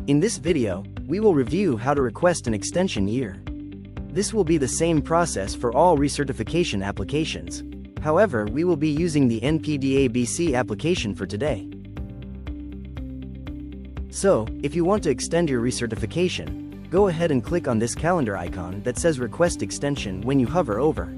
In this video, we will review how to request an extension year. This will be the same process for all recertification applications. However, we will be using the NPDA-BC application for today. So, if you want to extend your recertification, go ahead and click on this calendar icon that says Request Extension when you hover over.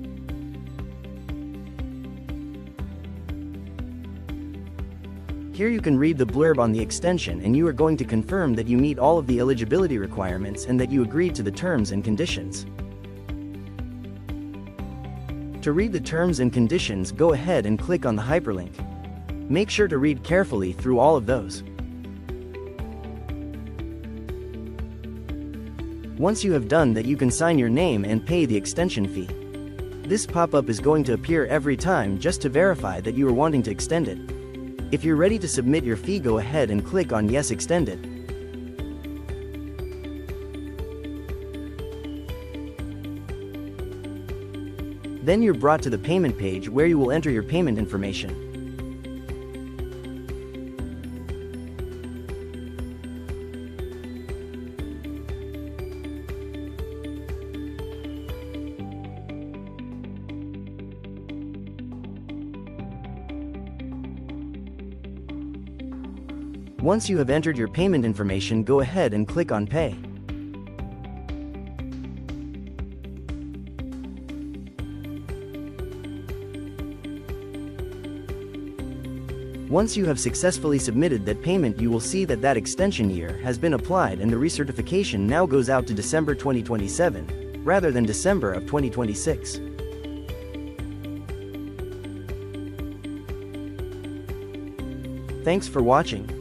Here you can read the blurb on the extension, and you are going to confirm that you meet all of the eligibility requirements and that you agreed to the terms and conditions. To read the terms and conditions, go ahead and click on the hyperlink. Make sure to read carefully through all of those. Once you have done that, you can sign your name and pay the extension fee. This pop-up is going to appear every time just to verify that you are wanting to extend it. If you're ready to submit your fee, go ahead and click on Yes, Extended. Then you're brought to the payment page where you will enter your payment information. Once you have entered your payment information, go ahead and click on Pay. Once you have successfully submitted that payment, you will see that that extension year has been applied, and the recertification now goes out to December 2027, rather than December of 2026. Thanks for watching.